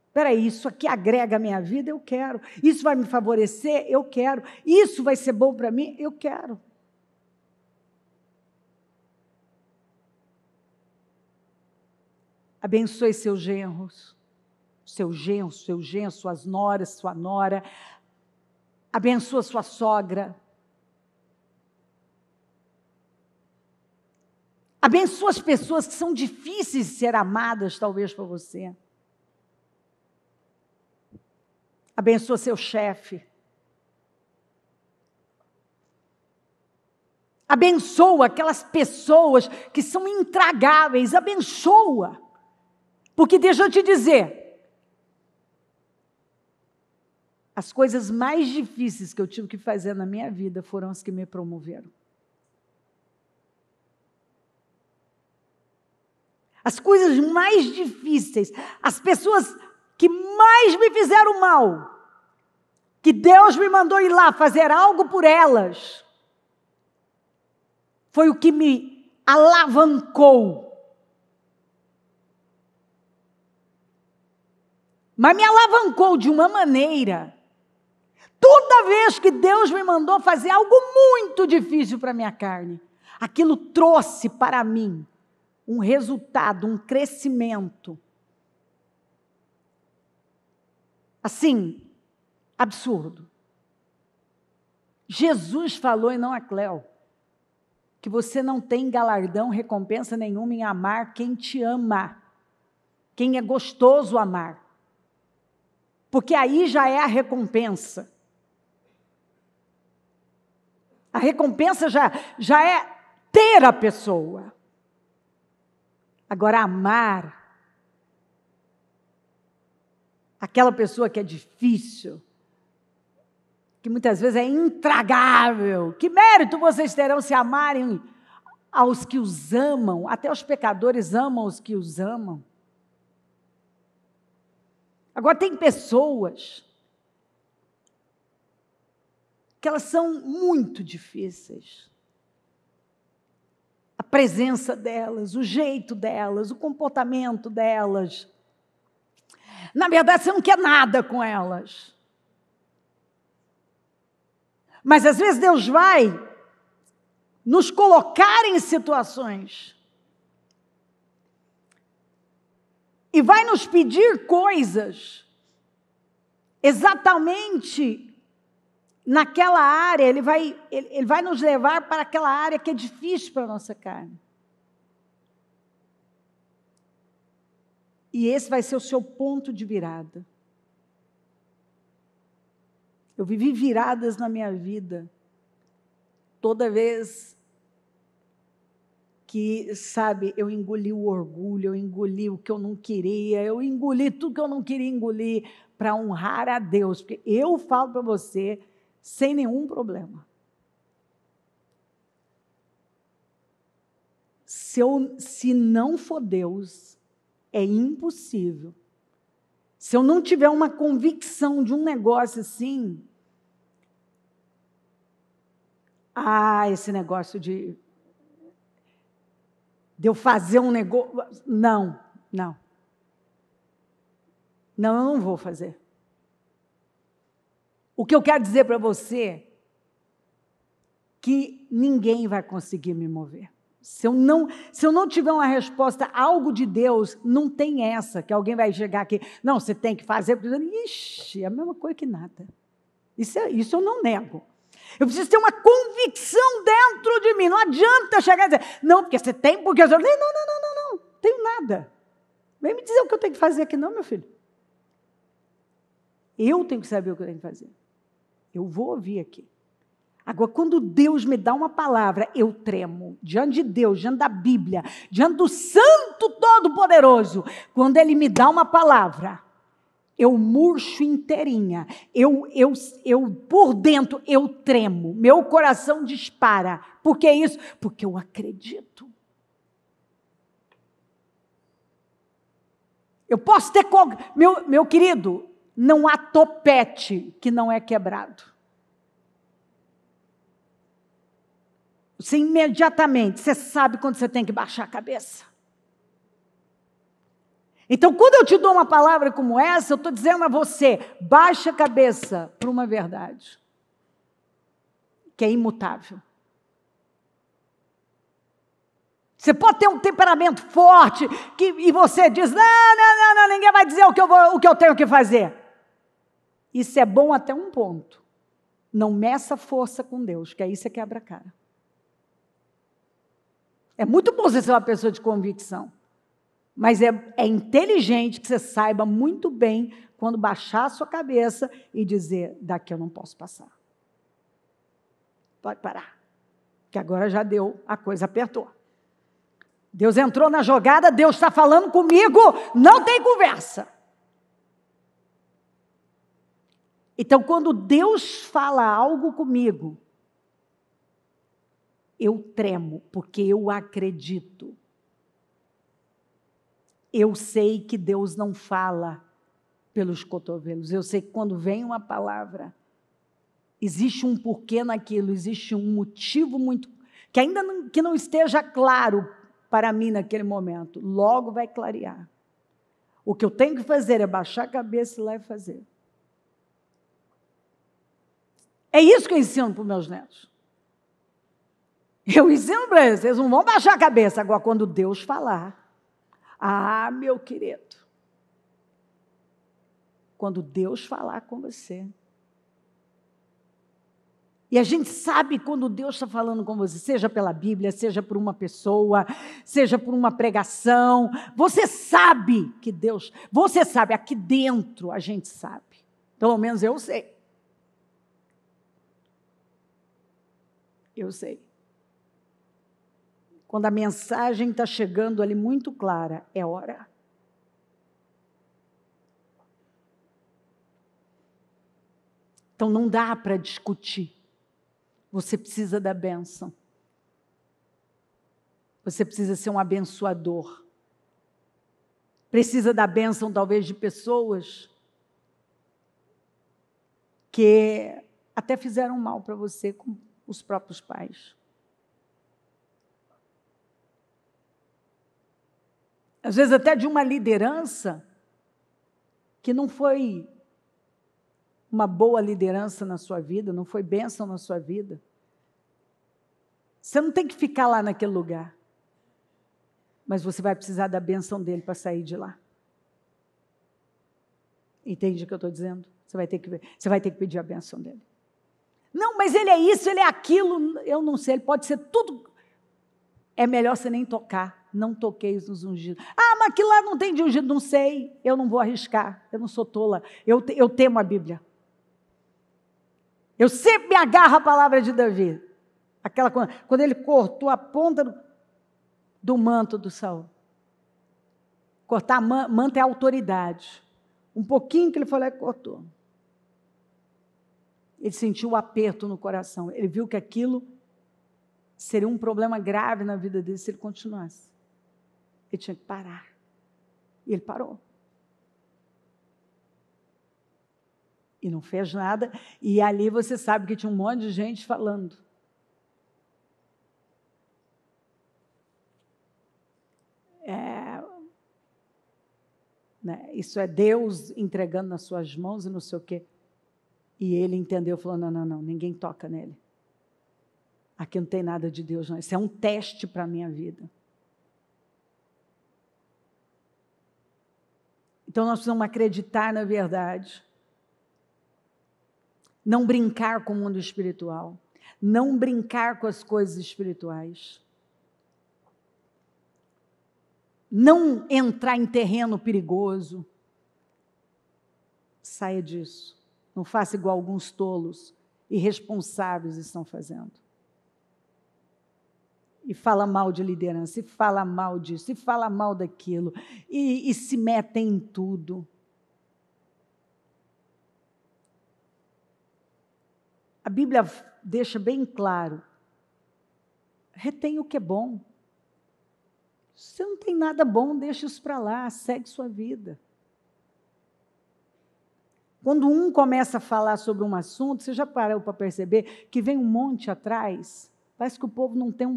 Espera aí, isso aqui agrega a minha vida? Eu quero. Isso vai me favorecer? Eu quero. Isso vai ser bom para mim? Eu quero. Abençoe seus genros, seu genro, suas noras, sua nora. Abençoa sua sogra. Abençoa as pessoas que são difíceis de ser amadas, talvez, por você. Abençoa seu chefe. Abençoa aquelas pessoas que são intragáveis. Abençoa. Porque deixa eu te dizer, as coisas mais difíceis que eu tive que fazer na minha vida foram as que me promoveram. As coisas mais difíceis, as pessoas que mais me fizeram mal, que Deus me mandou ir lá fazer algo por elas, foi o que me alavancou. Mas me alavancou de uma maneira, toda vez que Deus me mandou fazer algo muito difícil para a minha carne, aquilo trouxe para mim um resultado, um crescimento, assim, absurdo. Jesus falou, e não a Cléo, que você não tem galardão, recompensa nenhuma em amar quem te ama, quem é gostoso amar. Porque aí já é a recompensa. A recompensa já é ter a pessoa. Agora, amar aquela pessoa que é difícil, que muitas vezes é intragável, que mérito vocês terão se amarem aos que os amam? Até os pecadores amam os que os amam. Agora, tem pessoas que elas são muito difíceis. A presença delas, o jeito delas, o comportamento delas. Na verdade, você não quer nada com elas. Mas, às vezes, Deus vai nos colocar em situações e vai nos pedir coisas exatamente naquela área, ele vai nos levar para aquela área que é difícil para a nossa carne. E esse vai ser o seu ponto de virada. Eu vivi viradas na minha vida. Toda vez que, sabe, eu engoli o orgulho, eu engoli o que eu não queria, eu engoli tudo que eu não queria engolir para honrar a Deus. Porque eu falo para você, sem nenhum problema. Se não for Deus, é impossível. Se eu não tiver uma convicção de um negócio assim, esse negócio de eu fazer um negócio, não, eu não vou fazer. O que eu quero dizer para você, que ninguém vai conseguir me mover. Se eu não tiver uma resposta, algo de Deus, não tem essa, que alguém vai chegar aqui, não, você tem que fazer, ixi, é a mesma coisa que nada. Isso eu não nego. Eu preciso ter uma convicção dentro de mim, não adianta chegar e dizer, não, porque você tem, porque eu... Não tenho nada. Vem me dizer o que eu tenho que fazer aqui, não, meu filho. Eu tenho que saber o que eu tenho que fazer. Eu vou ouvir aqui. Agora, quando Deus me dá uma palavra, eu tremo. Diante de Deus, diante da Bíblia, diante do Santo Todo-Poderoso. Quando Ele me dá uma palavra, eu murcho inteirinha. Eu por dentro, eu tremo. Meu coração dispara. Por que isso? Porque eu acredito. Eu posso ter... Meu querido, não há topete que não é quebrado. Você imediatamente, você sabe quando você tem que baixar a cabeça. Então, quando eu te dou uma palavra como essa, eu estou dizendo a você, baixa a cabeça para uma verdade, que é imutável. Você pode ter um temperamento forte, e você diz, não, ninguém vai dizer o que eu tenho que fazer. Isso é bom até um ponto. Não meça força com Deus, que aí você quebra a cara. É muito bom você ser uma pessoa de convicção, mas é inteligente que você saiba muito bem quando baixar a sua cabeça e dizer, daqui eu não posso passar. Pode parar, que agora já deu, a coisa apertou. Deus entrou na jogada, Deus está falando comigo, não tem conversa. Então, quando Deus fala algo comigo, eu tremo, porque eu acredito. Eu sei que Deus não fala pelos cotovelos. Eu sei que quando vem uma palavra, existe um porquê naquilo, existe um motivo muito... que ainda que não esteja claro para mim naquele momento, logo vai clarear. O que eu tenho que fazer é baixar a cabeça e ir lá e fazer. É isso que eu ensino para os meus netos. Eu ensino para eles, vocês não vão baixar a cabeça. Agora, quando Deus falar, meu querido, quando Deus falar com você, e a gente sabe quando Deus está falando com você, seja pela Bíblia, seja por uma pessoa, seja por uma pregação, você sabe que Deus, você sabe, aqui dentro a gente sabe, pelo menos eu sei. Eu sei. Quando a mensagem está chegando ali muito clara, é hora. Então não dá para discutir. Você precisa da bênção. Você precisa ser um abençoador. Precisa da bênção, talvez, de pessoas que até fizeram mal para você com os próprios pais. Às vezes até de uma liderança que não foi uma boa liderança na sua vida, não foi bênção na sua vida. Você não tem que ficar lá naquele lugar, mas você vai precisar da bênção dele para sair de lá. Entende o que eu estou dizendo? Você vai ter que pedir a bênção dele. Não, mas ele é isso, ele é aquilo. Eu não sei, ele pode ser tudo. É melhor você nem tocar. Não toqueis nos ungidos. Ah, mas aquilo lá não tem de ungido. Não sei, eu não vou arriscar. Eu não sou tola. Eu temo a Bíblia. Eu sempre me agarro à palavra de Davi. Aquela quando ele cortou a ponta do manto do Saul. Cortar manto é autoridade. Um pouquinho que ele foi lá e cortou. Ele sentiu o aperto no coração. Ele viu que aquilo seria um problema grave na vida dele se ele continuasse. Ele tinha que parar. E ele parou. E não fez nada. E ali você sabe que tinha um monte de gente falando. Né? Isso é Deus entregando nas suas mãos e não sei o quê. E ele entendeu, falou, não, ninguém toca nele. Aqui não tem nada de Deus, não. Isso é um teste para a minha vida. Então, nós precisamos acreditar na verdade. Não brincar com o mundo espiritual. Não brincar com as coisas espirituais. Não entrar em terreno perigoso. Saia disso. Não faça igual alguns tolos irresponsáveis estão fazendo. E fala mal de liderança, e fala mal disso, e fala mal daquilo, e se metem em tudo. A Bíblia deixa bem claro, retém o que é bom. Se você não tem nada bom, deixa isso para lá, segue sua vida. Quando um começa a falar sobre um assunto, você já parou para perceber que vem um monte atrás? Parece que o povo não tem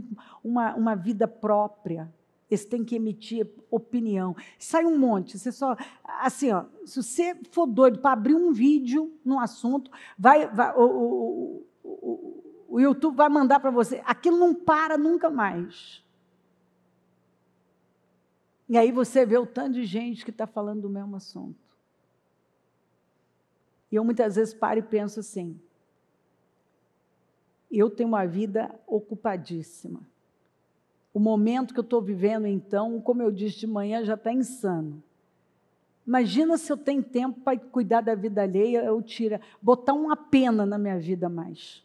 uma vida própria. Eles têm que emitir opinião. Sai um monte. Você só, assim, ó, se você for doido para abrir um vídeo num assunto, o YouTube vai mandar para você. Aquilo não para nunca mais. E aí você vê o tanto de gente que está falando do mesmo assunto. E eu muitas vezes paro e penso assim, eu tenho uma vida ocupadíssima. O momento que eu estou vivendo, então, como eu disse de manhã, já está insano. Imagina se eu tenho tempo para cuidar da vida alheia, botar uma pena na minha vida mais.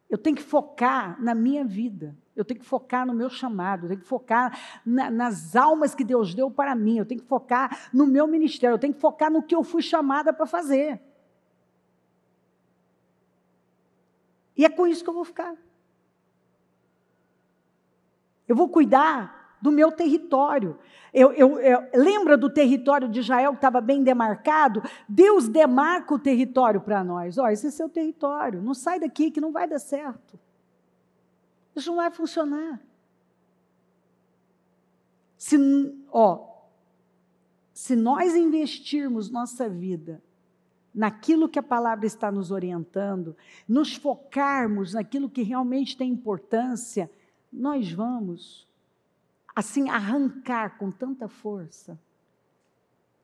Eu tenho que focar na minha vida, eu tenho que focar no meu chamado, eu tenho que focar nas almas que Deus deu para mim, eu tenho que focar no meu ministério, eu tenho que focar no que eu fui chamada para fazer. E é com isso que eu vou ficar. Eu vou cuidar do meu território. Lembra do território de Israel que estava bem demarcado? Deus demarca o território para nós. Ó, esse é seu território. Não sai daqui que não vai dar certo. Isso não vai funcionar. Se nós investirmos nossa vida naquilo que a palavra está nos orientando, nos focarmos naquilo que realmente tem importância, nós vamos, assim, arrancar com tanta força,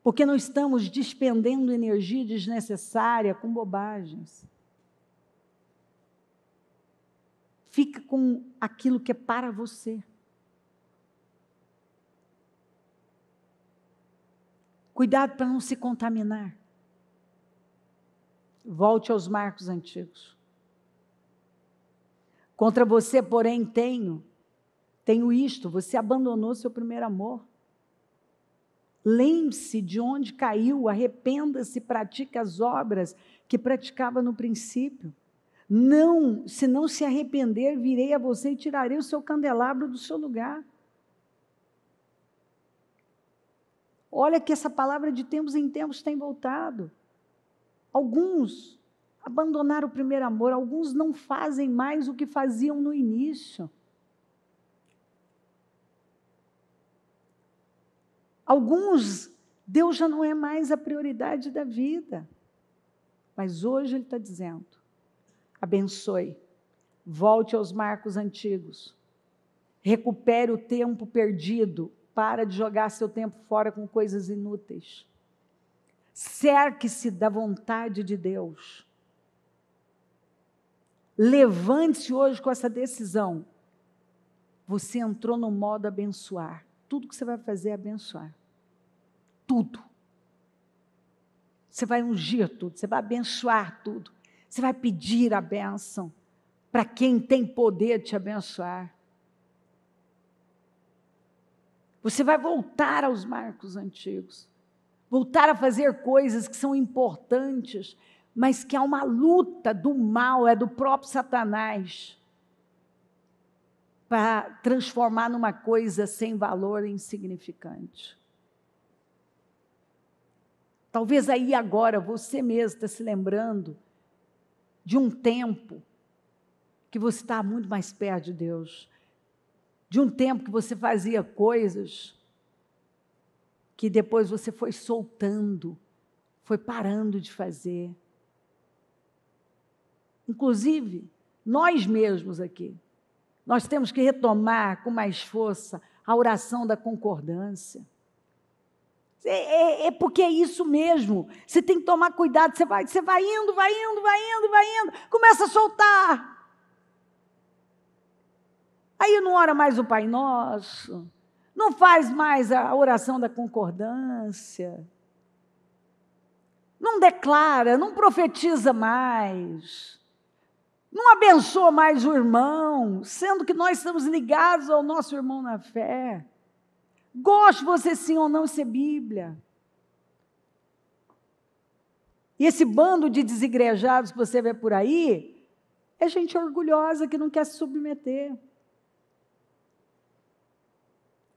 porque não estamos despendendo energia desnecessária com bobagens. Fica com aquilo que é para você. Cuidado para não se contaminar. Volte aos marcos antigos. Contra você, porém, tenho isto, você abandonou seu primeiro amor. Lembre-se de onde caiu, arrependa-se, pratique as obras que praticava no princípio. Não, se não se arrepender, virei a você e tirarei o seu candelabro do seu lugar. Olha que essa palavra de tempos em tempos tem voltado. Alguns abandonaram o primeiro amor, alguns não fazem mais o que faziam no início. Alguns, Deus já não é mais a prioridade da vida. Mas hoje Ele está dizendo, abençoe, volte aos marcos antigos, recupere o tempo perdido, para de jogar seu tempo fora com coisas inúteis. Cerque-se da vontade de Deus. Levante-se hoje com essa decisão. Você entrou no modo abençoar. Tudo que você vai fazer é abençoar. Tudo. Você vai ungir tudo, você vai abençoar tudo. Você vai pedir a bênção para quem tem poder de te abençoar. Você vai voltar aos marcos antigos. Voltar a fazer coisas que são importantes, mas que há uma luta do mal, é do próprio Satanás, para transformar numa coisa sem valor e insignificante. Talvez aí agora você mesmo está se lembrando de um tempo que você está muito mais perto de Deus, de um tempo que você fazia coisas que depois você foi soltando, foi parando de fazer. Inclusive, nós mesmos aqui, nós temos que retomar com mais força a oração da concordância. É porque é isso mesmo, você tem que tomar cuidado, você vai indo, começa a soltar. Aí não ora mais o Pai Nosso, não faz mais a oração da concordância, não declara, não profetiza mais, não abençoa mais o irmão, sendo que nós estamos ligados ao nosso irmão na fé. Goste você sim ou não ser Bíblia. E esse bando de desigrejados que você vê por aí, é gente orgulhosa que não quer se submeter.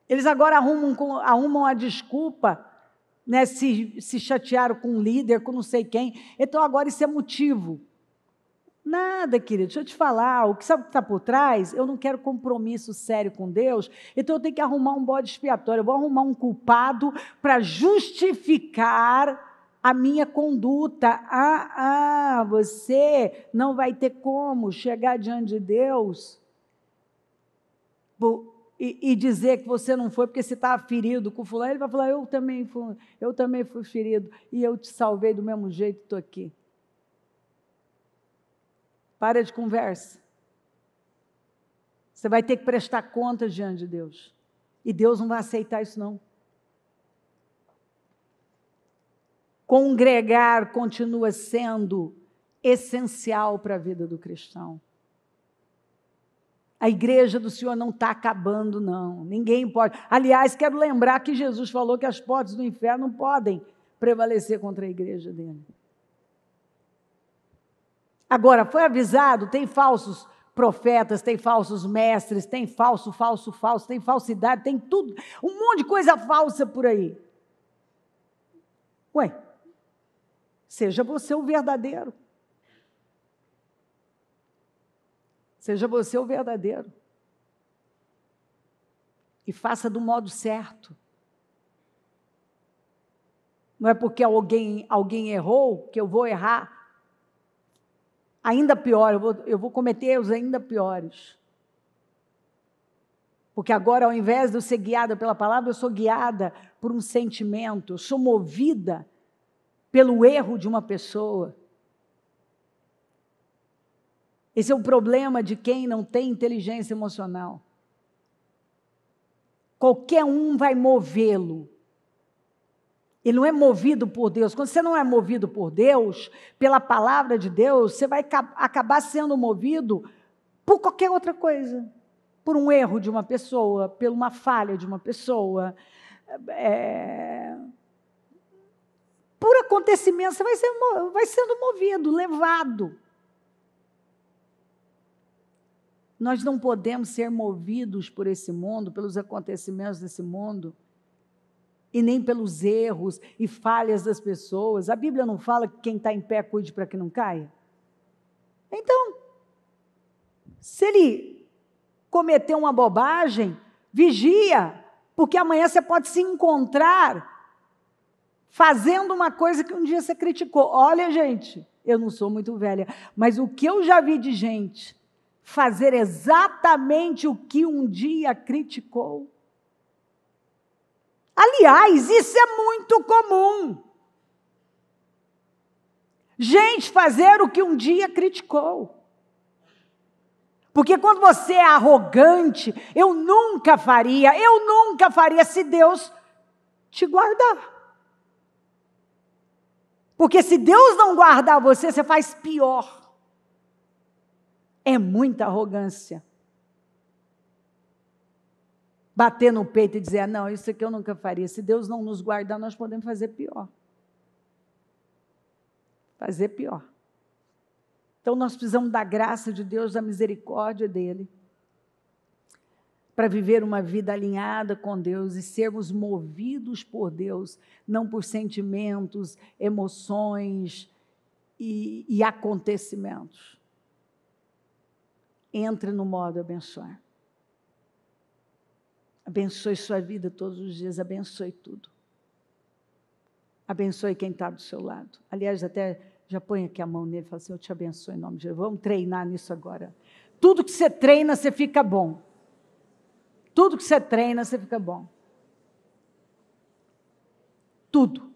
Eles agora arrumam a desculpa, né, se chatearam com um líder, com não sei quem, então agora isso é motivo. Nada, querido, deixa eu te falar, sabe o que está por trás? Eu não quero compromisso sério com Deus, então eu tenho que arrumar um bode expiatório, eu vou arrumar um culpado para justificar a minha conduta. Você não vai ter como chegar diante de Deus e dizer que você não foi porque você estava ferido com fulano. Ele vai falar, eu também fui ferido e eu te salvei do mesmo jeito, estou aqui. Para de conversa. Você vai ter que prestar contas diante de Deus. E Deus não vai aceitar isso, não. Congregar continua sendo essencial para a vida do cristão. A igreja do Senhor não está acabando, não. Ninguém pode. Aliás, quero lembrar que Jesus falou que as portas do inferno não podem prevalecer contra a igreja dele. Agora, foi avisado, tem falsos profetas, tem falsos mestres, tem falso, tem falsidade, tem tudo, um monte de coisa falsa por aí. Ué, seja você o verdadeiro. Seja você o verdadeiro. E faça do modo certo. Não é porque alguém errou que eu vou errar. Ainda pior, eu vou cometer erros ainda piores. Porque agora, ao invés de eu ser guiada pela palavra, eu sou guiada por um sentimento, eu sou movida pelo erro de uma pessoa. Esse é o problema de quem não tem inteligência emocional. Qualquer um vai movê-lo. Ele não é movido por Deus. Quando você não é movido por Deus, pela palavra de Deus, você vai acabar sendo movido por qualquer outra coisa. Por um erro de uma pessoa, por uma falha de uma pessoa. Por acontecimento, você vai sendo movido, levado. Nós não podemos ser movidos por esse mundo, pelos acontecimentos desse mundo, e nem pelos erros e falhas das pessoas. A Bíblia não fala que quem está em pé cuide para que não caia? Então, se ele cometeu uma bobagem, vigia, porque amanhã você pode se encontrar fazendo uma coisa que um dia você criticou. Olha, gente, eu não sou muito velha, mas o que eu já vi de gente fazer exatamente o que um dia criticou. Aliás, isso é muito comum. Gente, fazer o que um dia criticou. Porque quando você é arrogante, eu nunca faria se Deus te guardar. Porque se Deus não guardar você, você faz pior. É muita arrogância. Bater no peito e dizer, não, isso aqui eu nunca faria. Se Deus não nos guardar, nós podemos fazer pior. Fazer pior. Então, nós precisamos da graça de Deus, da misericórdia dEle, para viver uma vida alinhada com Deus e sermos movidos por Deus, não por sentimentos, emoções e acontecimentos. Entre no modo abençoar. Abençoe sua vida todos os dias, abençoe tudo. Abençoe quem está do seu lado. Aliás, até já põe aqui a mão nele e fala assim, eu te abençoe em nome de Jesus. Vamos treinar nisso agora. Tudo que você treina, você fica bom. Tudo que você treina, você fica bom. Tudo.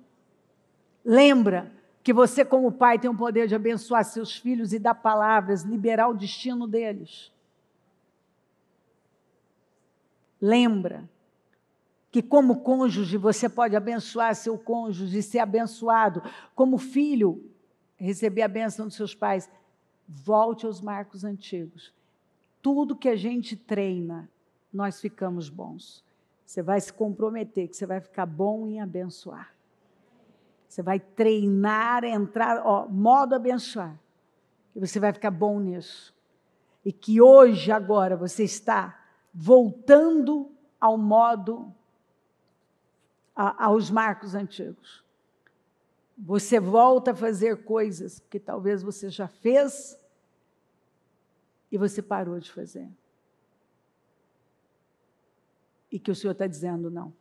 Lembra que você, como pai, tem o poder de abençoar seus filhos e dar palavras, liberar o destino deles. Lembra que como cônjuge você pode abençoar seu cônjuge e ser abençoado. Como filho, receber a bênção dos seus pais. Volte aos marcos antigos. Tudo que a gente treina, nós ficamos bons. Você vai se comprometer que você vai ficar bom em abençoar. Você vai treinar, entrar, modo abençoar. E você vai ficar bom nisso. E que hoje, agora, você está voltando ao modo, aos marcos antigos. Você volta a fazer coisas que talvez você já fez e você parou de fazer. E que o Senhor está dizendo, não.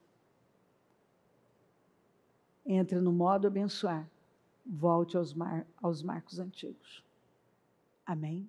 Entre no modo abençoar. Volte aos marcos antigos. Amém?